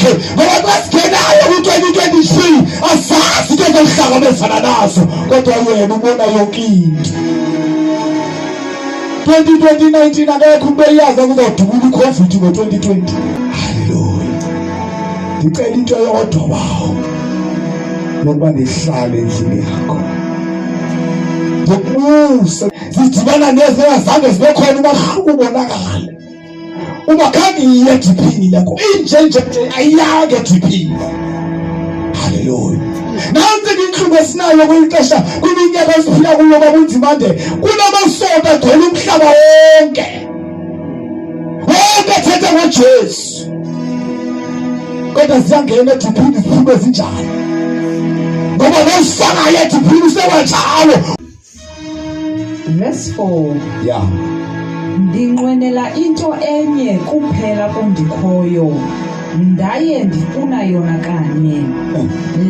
wakhe ngoba kwasingenayo ku-2023 asazi into ezokuhlangabezana nazo kodwa yena ubona yonke into. 2019 akekho umuntu eyazi kuzodubula iCovid ngo-2020. Haleluya. Ngicela into yodwa bawo yokuba nihlale endlini yakho. Ngokubusa zidibana nezingazange zibe khona umahluko ubonakala. Uma khange iye edipini lakho injenje ayake edipini. Haleluya. Nansi inhlungu esinayo kwixesha kwiminyaka esiphila kuyo babunzima nde kunamasonto agcwele umhlaba wonke. Wonke ethetha ngoJesu. Kodwa siyangena edipini ziphume zinjani? Ngoba nosifakayo edipini sewanjalo. Verse 4. Yeah. Ndinqwenela into enye kuphela kundikhoyo, ndaye ndifuna yona kanye,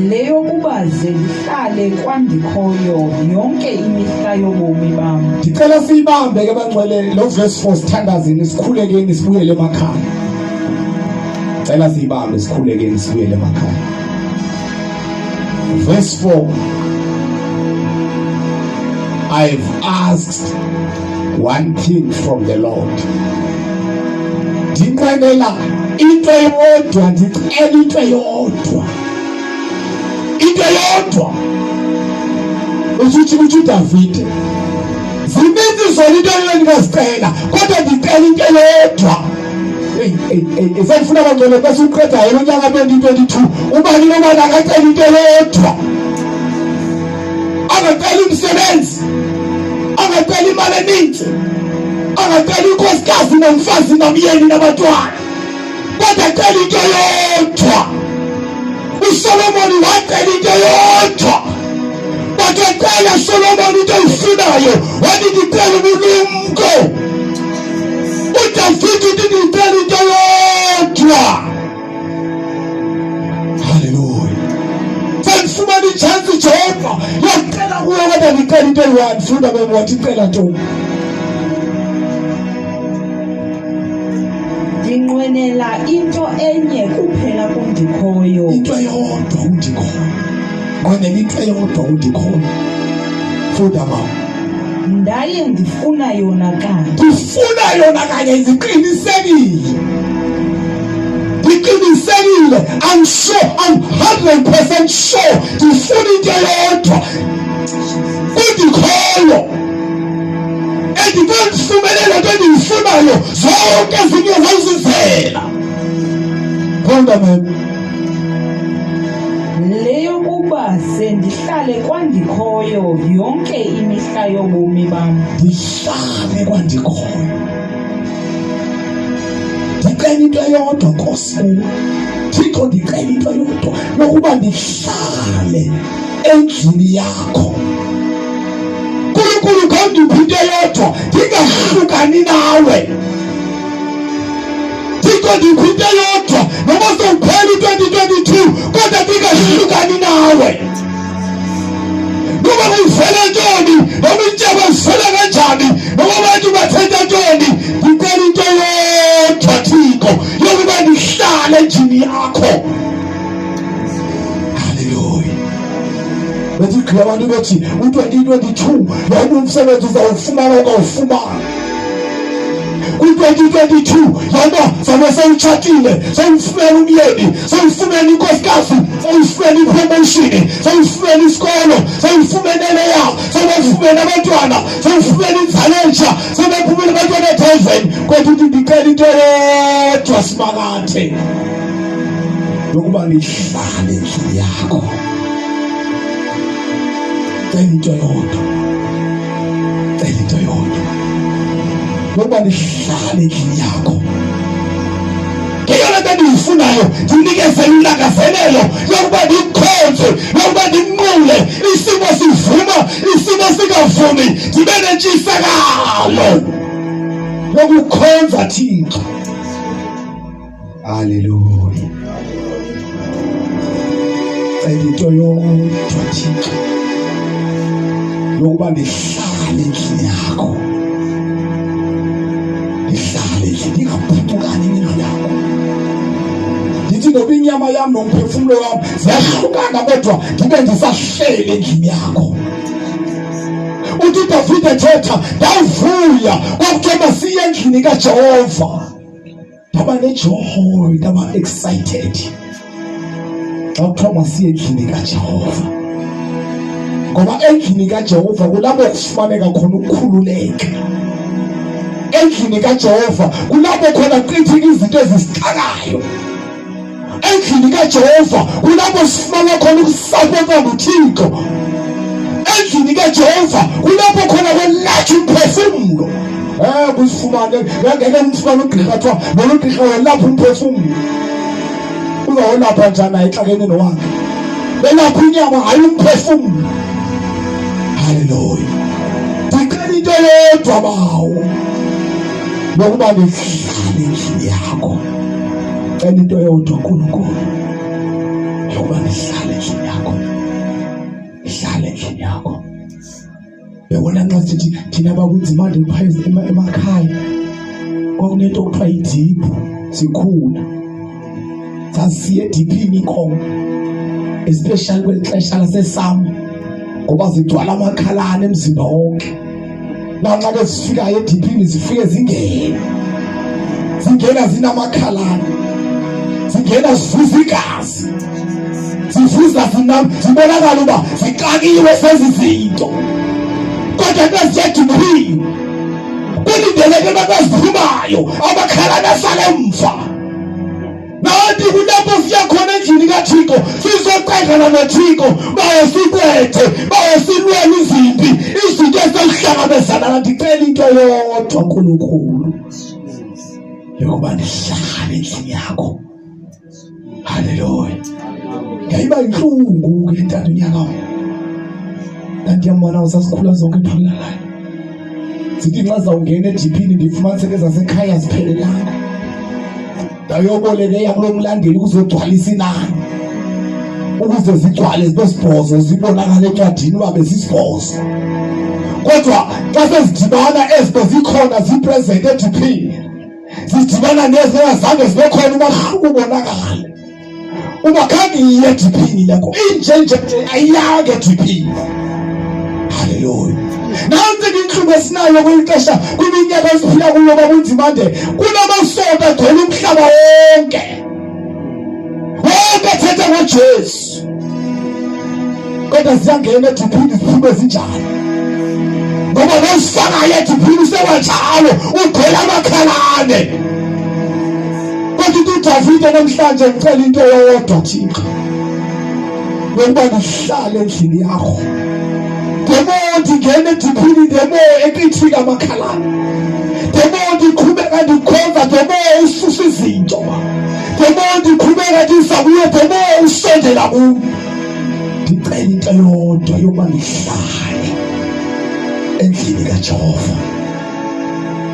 leyo kuba ze ndihlale kwandikhoyo yonke imihla yobomi bam. Ndicela siyibambe ke bangcwele lo verse 4 sithandazeni sikhulekeni sibuyele emakhaya. Ndicela siyibambe sikhulekeni sibuyele emakhaya. Verse 4. I've asked one thing from the Lord. Ndinqwenela into eyodwa, ndicela into eyodwa. Into eyodwa. Usuthi uDavid. Zininzi zona into endingazicela, kodwa ndicela into eyodwa. Esifuna bangcwele bese uqeda yena unyaka 2022. Ubani nobani akacela into eyodwa. Angacela umsebenzi. Angacela imali eninzi. Angacela inkosikazi nomfazi nomyeni nabantwana. Kodwa acela into yodwa. uSolomoni wacela into yodwa. Bacela Solomoni into ayifunayo. Wathi ngicela ubulumko. uDavid uthi ngicela into yodwa. Hallelujah. Sengifumana ichance Jehova yacela kuwe kodwa ngicela into eyi-1. Funda bebe wathi icela ntoni? Ndinqwenela into enye kuphela kundikhoyo. Into eyodwa undikhoyo. Nqwenela into eyodwa undikhoyo. Funda mama. Ndaye ndifuna yona kanye. Ndifuna yona kanye iziqinisekile. Ndiqinisekile. I'm sure, I'm 100% sure. Ndifuna into eyodwa undikhoyo. Ndifumene lento endiyifunayo zonke ezinye zayizizela. Funda mama. Leyo kuba sendihlale kwandikhoyo yonke imihla yobomi bam. Ndihlale kwandikhoyo. Ndicela into eyodwa Nkosi kuwe. Thixo ndicela into eyodwa yokuba ndihlale endlini yakho. Nkulunkulu ngandiphi into eyodwa ndingahlukani nawe. Thixo ndiphi into eyodwa noma sewuphela 2022 kodwa ndingahlukani nawe. Noma kuvela ntoni noma intshaba zivela kanjani noma abantu bathetha ntoni, ndicela into eyodwa Thixo yokuba ndihlale endlini yakho. Hallelujah. Bethi gqiba abantu bethi u-2022 yona umsebenzi uzawufumana ongawufumana. Ku-2022 yona zabe sewutshatile, sewufumene umyeni, sewufumene inkosikazi, sewufumene ipromotion, sewufumene isikolo, sewufumene leya, sewufumene abantwana, sewufumene inzalo entsha, sebephumile abantwana e-heaven. Kodwa uthi ndicela into eyodwa simakathe yokuba nihlale endlini yakho. Cela into yodwa. Cela into yodwa yokuba nihlale endlini yakho. Ngeyona nto endiyifunayo ndinikezele ulangazelelo yokuba ndikhonze, yokuba ndinqule. Isimo sivuma, isimo singavumi, ndibe nentshisakalo yokukhonza Thixo. Hallelujah. Cela into yodwa Thixo yokuba ndihlale endlini yakho. Ndihlale ndingaphulukani indlu yakho. Ndithi ngoba inyama yami nomphefumulo wami ziyahlukana kodwa ngibe ndisahlele endlini yakho. Uthi uDavide ethetha ndavuya kwakuthiwa siye endlini kaJehova. Ndaba nejoy, ndaba excited xa kuthiwa siye endlini kaJehova, ngoba endlini kaJehova kulapho kufumaneka khona ukukhululeka. Endlini kaJehova kulapho khona kuqithika izinto ezisixakayo. Endlini kaJehova kulapho sifumana khona ukusapota nguThixo. Endlini kaJehova kulapho khona kwelatha umphefumulo. Kusifumane ngeke umfumane ugqirha athiwa lolu gqirha welapha umphefumulo. Uzawelapha njani ayixakene nowakhe? Belapha inyama hayi umphefumulo. Haleluya. Ndicela into yodwa bawo nokuba nihlale endlini yakho. Cela into yodwa nkulunkulu yokuba nihlale endlini yakho. Ihlale endlini yakho. Yabona nxa sithi thina bakunzima ndiphayise emakhaya kwakunento okuthiwa idiphu sikhula. Sasiye ediphini khona especially kweli xesha lasesama ngoba zigcwala amakhalane emzimba wonke. Nanxa ke sifikayo ediphini zifike zingena zinamakhalane, zingena zivuza igazi, zivuza zibonakala uba zixakiwe sezizinto. Kodwa xa ziya ediphini kulindeleke babaziphumayo amakhalane asale emva. Nathi kulapho siyakhona endlini kaThixo sizoqedana noThixo baye siqede baye silwela izinto ezihlangabezana nathi. Cela into yodwa nkulunkulu yokuba nihlale endlini yakho. Haleluya. Yayiba inhlungu ke ntanto nyaka kanti yambona usasikhula zonke phakalalana sithi nxa zawungena ediphini ndifumaniseke zasekhaya ziphelelanga. Dayoboleke yakulo mlandeli ukuzogcwalisa inani ukuze zigcwale zibe sibhozo zibonakala encwadini uba besisibhozo. Kodwa xa sezidibana ezinto zikhona zipresent ediphini, zidibana nezingazange zibe khona umahluko ubonakale. Uba khange iye ediphini lakho injenje ayiyanga ediphini. Haleluya. Nansi inhlungu esinayo kweli xesha kwiminyaka esiphila kuyo babunzima nde kunamasonto agcwele umhlaba wonke ethetha ngoJesu, kodwa ziyangena ediphini ziphume zinjalo ngoba nosifakayo ediphini sewanjalo ugcwele amakhalane. Kodwa uDavide namhlanje ngicela into yodwa Thixo yokuba nihlale endlini yakho. Demondi ngene ediphini, demo eqithika amakhalane, demondi iqhubeka ndikhonza, demo ususa izinto, demondi iqhubeka ndizabuye, demo usondela kuyo. Ndicela into yodwa yokuba nihlale endlini kaJehova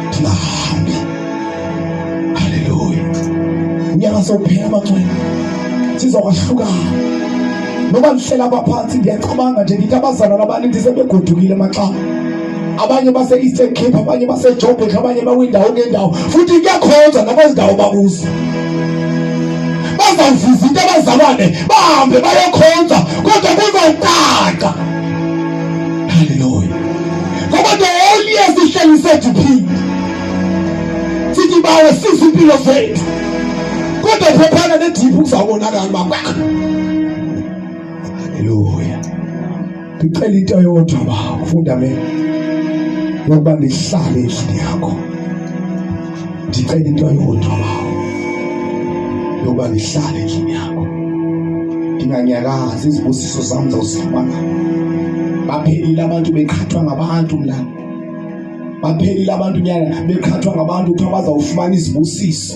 ndingahambi. Haleluya. Unyaka sokuphela amangcwele sizokwahlukana. Noma nihlela abaphansi ngiyacabanga nje ngithi abazalwane abaningi sebegodukile maxa. Abanye base Eastern Cape, abanye base Joburg, abanye bawindawo ngendawo. Futhi kuyakhonza nabezindawo bakuzo. Bazavizita abazalwane bahambe bayokhonza kodwa kuzawuqaqa. Haleluya. Ngoba the whole year sihleli sediphini sithi bawe sisi impilo zethu kodwa phephana nediphu kuzawubonakala uba haleluya. Ngicela into yodwa ba fundament yokuba nihlale endlini yakho. Ngicela into yodwa ba yokuba nihlale endlini yakho. Nginganyakaza izibusiso zami zawusifumana. Baphelile abantu bekhathwa ngabantu mlana. Baphelile abantu nyana bekhathwa ngabantu ukuthi bazawufumana izibusiso.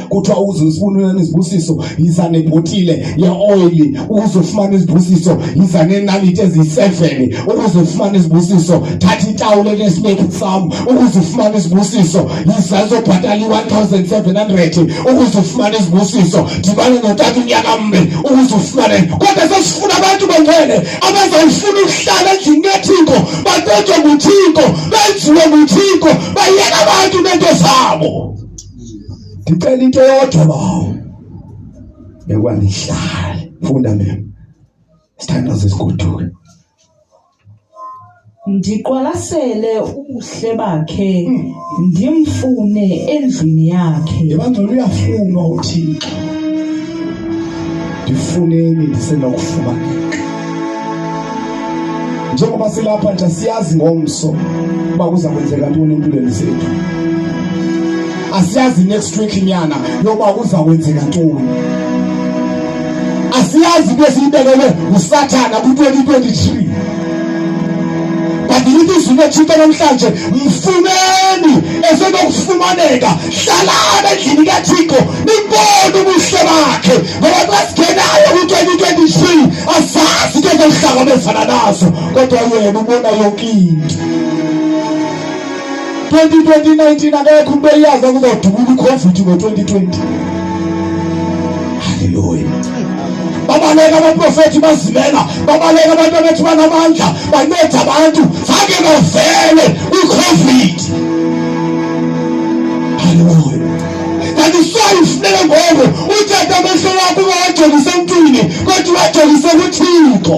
Kuthiwa uzosifuna izibusiso yiza nebhotile ye-oil, uzofumana izibusiso yiza nenaliti eziyi-7, uzofumana izibusiso thatha itawulo lesineke sam, uzofumana izibusiso yiza ezobhatala i-1,700, uzofumana izibusiso dibane notata unyaka mbe uzofumana. Kodwa sesifuna abantu bangcwele abazayifuna ukuhlala endlini kaThixo, baqotshwe nguThixo, benziwe nguThixo, bayeka abantu nento zabo. Ngicela into yodwa bawo yokuba ndihlale. Funda mem. Sithandaze sikuduke. Ndiqwalasele ubuhle bakhe ndimfune endlini yakhe. Ebantwini uyafunwa uThixo. Ndifuneni ndisenokufumaneka. Njengoba silapha nje siyazi ngomso uba kuza kwenzeka ntoni empilweni zethu. Asiyazi next week nyana yoba kuza kwenzeka ntoni. Asiyazi besiyibekele uSathana ku-2023. Kanti ilizwi lethixo namhlanje mfuneni esenokufumaneka. Hlalana endlini kaThixo nimbone ubuhle bakhe, ngoba xa singenayo ku-2023 asazi into ezokuhlangabezana nazo, kodwa yena ubona yonke into. 2019 akekho umuntu eyazi kuzodubula iCovid ngo-2020. Haleluya. Babaleka abaprofethi bazimela, babaleka abantu abethi banamandla banceda abantu, zange bavele iCovid. Haleluya. Kanti soyifuneke ngoku uthethe amehlo wakho ungawajolise emntwini, kodwa uwajolise kuThixo,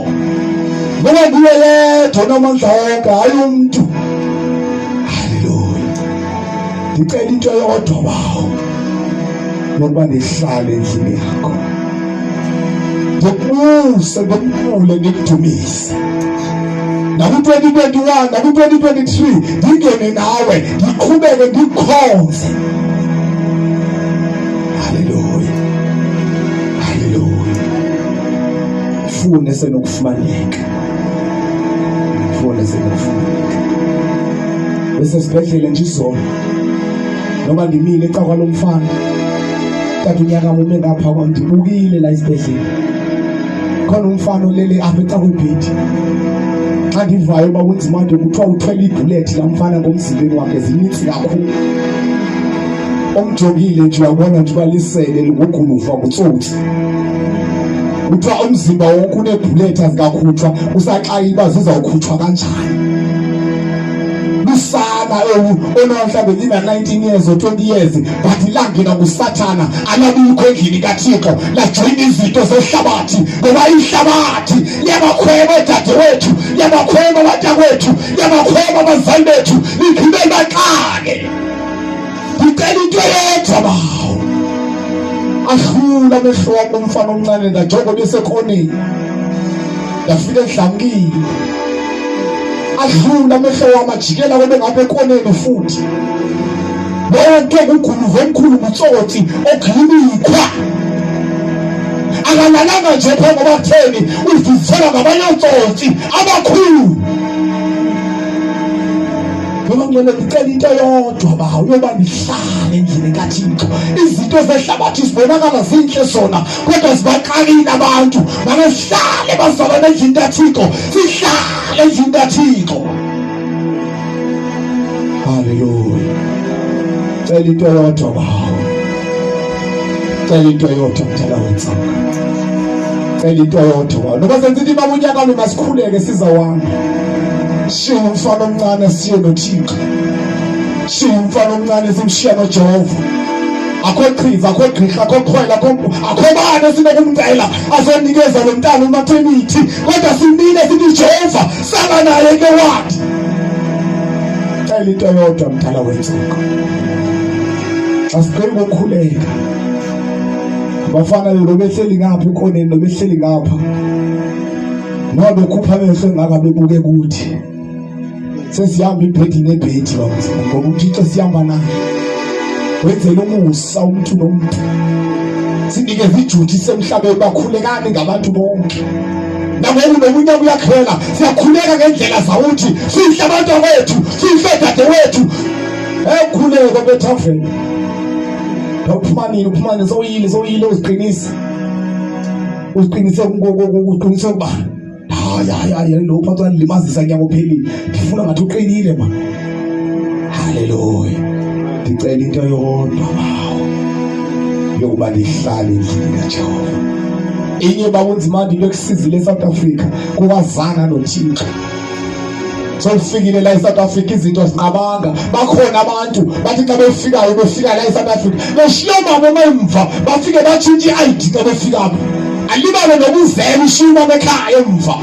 ngoba kuye yedwa onamandla wonke, hayi umntu. Haleluya. Ndicela into yodwa bawo yokuba ndihlale endlini yakho. Ngikuse ngikule ngikudumise. Naku-2021 naku-2023 ngingene nawe ngiqhubeke ngikukhonze. Haleluya. Haleluya. Fune senokufumaneka. Fune senokufumaneka. Bese sibhedlela nje izolo. Noma ngimile eca kwalo mfana. Kanti unyaka mume ngapha kwandibukile la isibhedlela. Khona umfana olele apha eca kwebhedi. Xa ndivayo uba kunzima nje kuthiwa uthwele ibhulethi la mfana ngomzimbeni wakhe zininzi kakhulu. Omjongile nje uyabona nje uba lisele nguguluva ngutsotsi. Kuthiwa umzimba wonke unebhulethi azikakhutshwa, usaxayiba zizawukhutshwa kanjani. Lusana ona mhlawumbe lina 19 years or 20 years, but ilangena kuSathana alabikho endlini kaThixo lajoyina izinto zehlabathi, ngoba ihlabathi liyabakhweba dadewethu, liyabakhweba abatakwethu, liyabakhweba abazali bethu, liphinde baqake. Ngicela into yodwa bawo, ahlula amehlo wami umfana omncane ndajonga besekhoneni, ndafika edlankile. Ahlula amehlo wami ajikela kwebe ngapha ekhoneni futhi. Bonke uguluva omkhulu ngutsotsi ogilikhwa. Akalalanga nje phambi kwabatheni, udizela ngabanye otsotsi abakhulu. Ngoba ngiyele ngicela into yodwa bawo yoba nihlale endlini kaThixo. Izinto zehlabathi zibonakala zinhle zona, kodwa zibaqalile abantu. Masihlale bazalwane endlini kaThixo, sihlale endlini kaThixo. Haleluya. Cela into yodwa bawo. Cela into yodwa mthala wensaka. Cela into yodwa bawo. Ngoba senzithi imaba unyaka lo masikhuleke sizawuhamba. Shiya umfana omncane siye noThixo. Shiya umfana omncane simshiya noJehova. Akho qhiza, akho gqirha, akho khwela, akho bani sinokumcela azonikeza lo mntana umaternity, kodwa simile sithi Jehova sala naye ke wathi. Cela into yodwa mthala wensaka. Asigcina ukukhuleka. Bafana lo behleli ngapha ekhoneni, lo behleli ngapha. Ngoba bekhupha amehlo engaka bebuke kuthi. Sesihamba ibhedi nebhedi bamzima, ngoba uThixo sihamba naye. Wenzela umusa umuntu nomuntu. Sinikeza ijuthi semhlabeni bakhulekani ngabantu bonke. Nangoku nomunye uyakhwela, siyakhuleka ngendlela zawuthi, sihle abantu bethu, sihle dadewethu. Khuleka bethaveni. Uphumani zoyile uziqinise. Uziqinise uqinise ukuba hayi lo phathwa limazisa nyaka ophelile. Ngifuna ngathi uqinile ma. Haleluya. Ngicela into yodwa bawo yokuba lihlale endlini kaJehova. Inye babunzima into ekusizile eSouth Africa kuwazana noThixo. Sokufikile la eSouth Africa izinto ziqabanga. Bakhona abantu bathi xa befika la eSouth Africa beshiya mama emva bafike batshintsha iID xa befika apha. Alibale nokuzela ishuma ekhaya emva.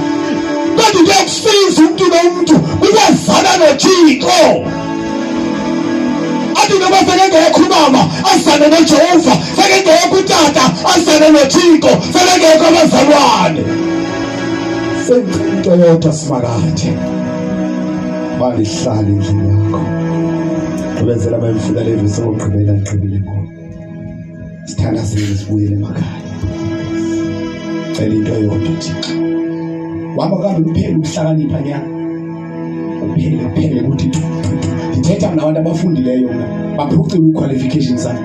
Kanti kuyakusiza umuntu nomuntu ukwazana noThixo. Athi noma sekengekho umama asane noJehova, sekengekho utata asane noThixo, sekengekho abazalwane. Sengcinto yodwa simakade. Balihlala endlini yakho. Ubenzela bayimfuna le vesi okugqibela ngigqibile ngoko. Sithanda sibuyele emakhaya. Cela into yodwa Thixo. Wama kambe uphele ukuhlakanipha nyana. Uphele ukuthi ndithetha nabantu abafundileyo baphucule iqualifications zabo.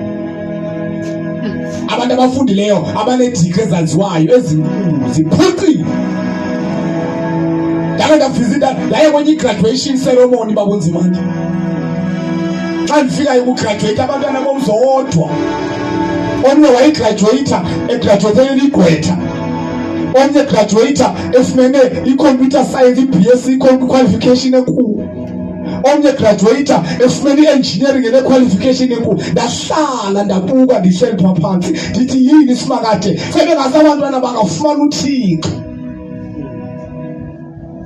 Abantu abafundileyo abanedegree ezaziwayo ezinkulu ziphucule. Ndake ndafizita yaye kwenye graduation ceremony babonzimanje. Xa ndifika ukugraduate abantwana bomzodwa. Omnye wayigraduate egraduate igqwetha. Omnye graduate efumene i-computer science i-BSc qualification enkulu. Omnye graduate efumene i-engineering ene-qualification enkulu. Ndahlala ndabuka ndihleli phansi ndithi yini simakade sebengazi abantwana bangafumana uThixo.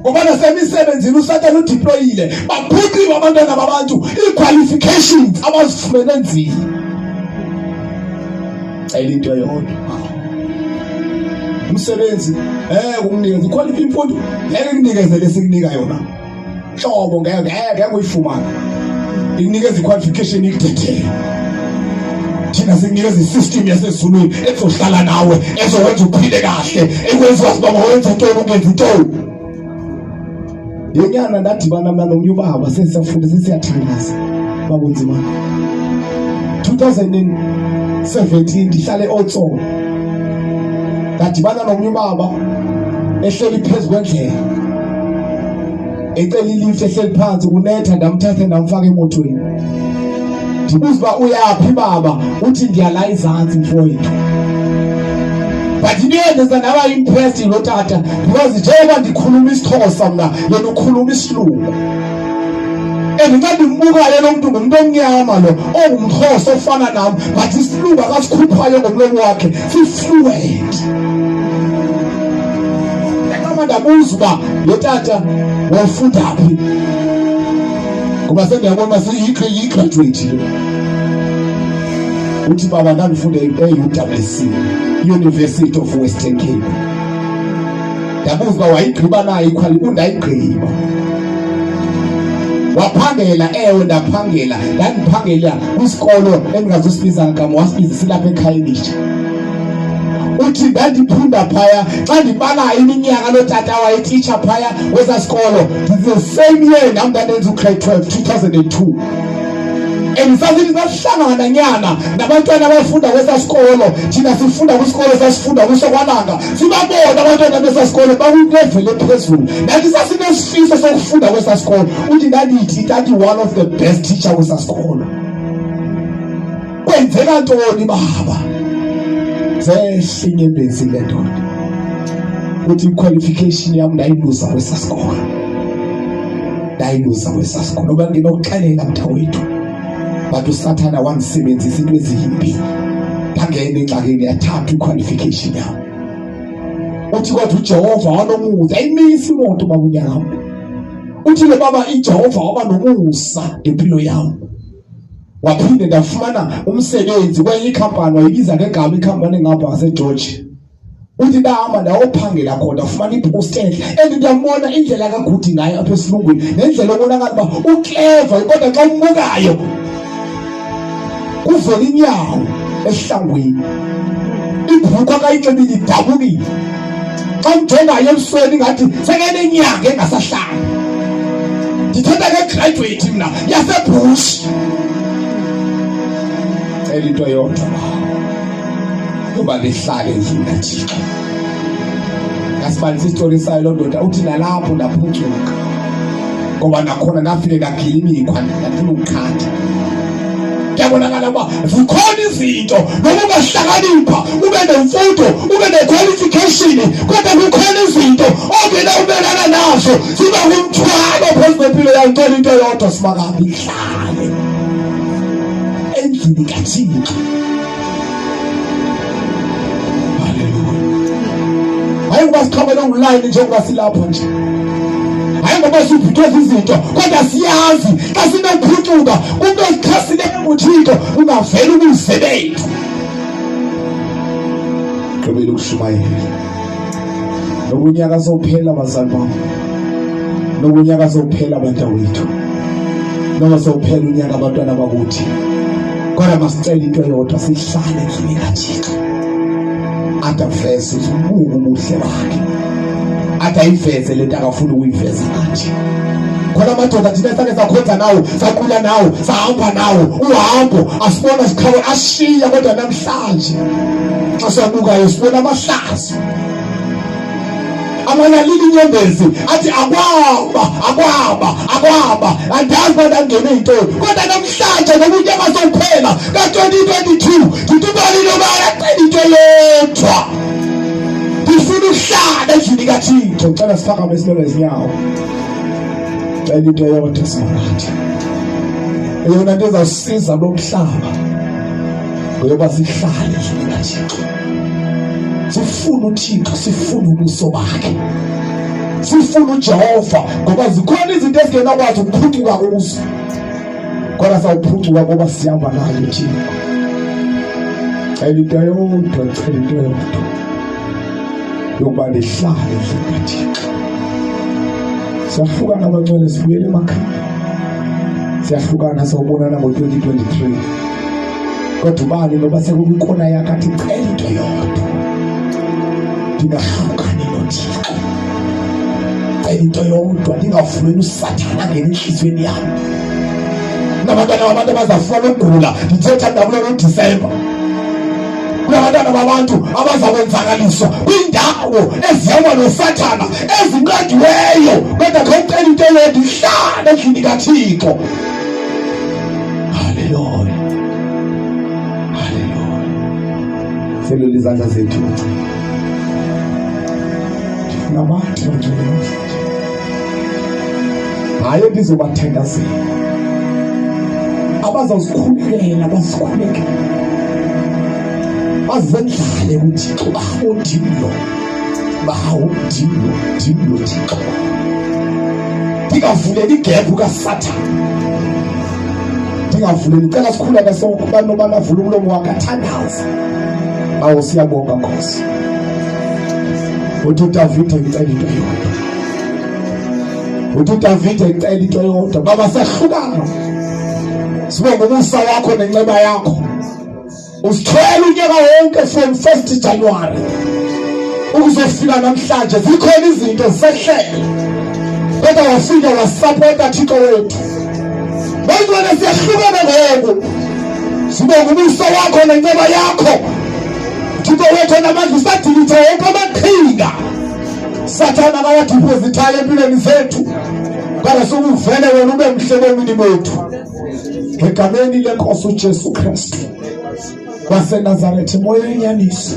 Ngoba nasemisebenzini uSathane udeployile baphucile abantwana babantu i-qualifications abazifumene nzima. Cela into yodwa. Umsebenzi ukunikeza iqualify imfundo ngeke nginikezele sikunika yona. Hlobo ngeke uyifumana. Ikunikeza iqualification ikuthethe. Thina sikunikeza isystem yasezulwini ezohlala nawe ezokwenza uphile kahle ekwenza wasibaba wenza into ungenza into. Yenyana ndadibana mna nomnye ubaba sesiyafunda sesiyathandaza babonzima. 2017 ndihlale eOtso. Ndadibana nomnye ubaba ehleli phezulu kwendlela. Ecela ilift ehleli phansi kunetha ndamthatha ndamfaka emotweni. Ndibuza uba uyaphi baba? Uthi ndiyala izantsi mfowethu. But ndiyeza naba impressed lo tata because njengoba ndikhuluma isiXhosa mna yena ukhuluma isilungu. Endinceda imbuka yena umuntu ngumuntu omnyama lo ongumXhosa ofana nami but isilungu akasikhuphayo ngomlomo wakhe si-fluent. Ndabuza uba lo tata wafunda phi ngoba sendiyabona seyi-graduate le. Uthi baba ndandifunda e-UWC University of Western Cape. Ndabuza uba wayigqiba nayo undayigqiba. Waphangela ndaphangela ndandiphangela kwisikolo endingazusibiza ngama wasibiza silapha eKhayelitsha. Uthi ndandiphunda phaya xa ndibalayo iminyaka lotata wayetitsha phaya kweza sikolo the same year nam ndandenza ugrade 12 2002. Sasithi sasihlangana nyana nabantwana abafunda kwesa sikolo. Thina sifunda kwisikolo sasifunda kuSokwananga sibabona abantwana besa sikolo bakulevel ephezulu. Nathi sasinesifiso sokufunda kwesa sikolo. Uthi ndandithi that one of the best teacher kwesa sikolo. Kwenzeka ntoni baba? Zehlinye benzile ndoda. Uthi qualification yami ndayiluza kwesa sikolo. Ndayiluza kwesa sikolo. Ngoba nginokuxelela mthawethu. But uSathane wansebenzisa into ezimbi. Ngangena engxakini yathatha iqualification yami. Uthi kodwa uJehova wanomusa ayimisi imoto babunyama. Uthi le baba iJehova waba nomusa empilo yami. Waphinde ndafumana umsebenzi kwenye ikhampani wayibiza ngegama ikhampani engapha ngaseGeorge. Uthi ndahamba ndayophangela khona ufumana ipost enhle ndiyambona indlela kaGudi ngayo apha esilungwini nendlela obonakala uba uclever kodwa xa umbukayo kuvela inyawo esihlangwini. Ibhukho akayixebile idabukile. Xa mjongayo ebusweni ngathi sekenenyanga engasahlanga. Ndithetha ngegraduate mna yaseBush. Cela into yodwa kuba lihlale endlini kaThixo. Ngasibalisa isitori sayo lo ndoda uthi nalapho ndaphucuka. Ngoba nakhona nafike ngagila imikhwa ndafuna ukukhatha. Kuyabonakala uba zikhona izinto noma ungahlakanipha ube nemfundo ube ne-qualification kodwa kukhona izinto ongena ubelana nazo ziba ngumthwalo phezu impilo yangicela into eyodwa simakabi ihlale endlini kaThixo. Hayi ngoba siqhabela online njengoba silapho nje. Hayi ngoba sibhitwe izinto kodwa siyazi xa sinophucuka umuntu osikhasile uThixo ungavela ukusebenza. Qhubela ukushumayela. Nokunyaka sophela bazali bami. Nokunyaka sophela abantawethu. Noma sophela unyaka abantwana bakuthi. Kodwa masicela into eyodwa sihlale endlini kaThixo. Ataveze ubuke ubuhle bakhe. Atayiveze lento akafuna ukuyiveza ngathi. Khona amadoda thina sake sakhonza nawo, saqhula nawo, sahamba nawo, uhambo asibona sikhawe ashiya kodwa namhlanje xa siyabukayo sibona amahlazo. Amanalili inyembezi athi akwaba andazi badangene into kodwa namhlanje nomuntu abasophela ka2022 ngitubali loba yaqeda into yedwa ngifuna ukuhlala endlini kaThixo. Ngicela siphakame sibeke izinyawo. Ngicela into yodwa simarathi eyona nto ezawusiza lo mhlaba ngoba sihlale endlini kaThixo. Sifuna uThixo, sifuna ubuso bakhe, sifuna uJehova ngoba zikhona izinto ezingenakwazi ukuphucuka kuzo kodwa sawuphucuka ngoba sihamba naye uThixo. Cela into yodwa, cela into yodwa yokuba lihlale endlini kaThixo. Siyahlukana abangcwele sibuyele emakhaya, siyahlukana sawubonana ngo2023 kodwa ubani noba sekukhona yakathi cela into yodwa ndingahlukani noThixo. Cela into yodwa ndingavumeli uSathane angene enhliziyweni yami. Nabantwana babantu abazafuna ukugula ndithetha nabo noDisemba. Kunabantwana babantu abazakwenzakaliswa kwindawo ezihamba noSathane ezinqandiweyo kodwa ngicela into yodwa ihlale endlini kaThixo. Haleluya, haleluya. Selula izandla zethu nabantu bangcwele. Hayi ndizobathandazela abazawusikhulekela basikhulekela bazendlale uThixo bahondilo Thixo. Ndingavuleli igebhu kaSathane, ndingavuleli. Cela sikhuleke sonke ubani nobani avule umlomo wakhe athandaze. Awu siyabonga Nkosi. uDavide ngicela into yodwa, uDavide ngicela into yodwa. Baba sahlukana sibonga ubusa wakho nenceba yakho. Usithwele unyaka wonke from 1st January ukuzofika namhlanje. Zikhona izinto zisehlela kodwa wafika wasupporta Thixo wethu. Bangcwele siyahlukana ngoku sibonga ubusa wakho nenceba yakho. Thixo wethu namandla usadilitha wonke amaqhinga Sathane akawadeposithayo empilweni zethu kodwa sokuvele wena ube mhle bomini bethu egameni leNkosi uJesu Kristu waseNazaretha. Moya wenyaniso.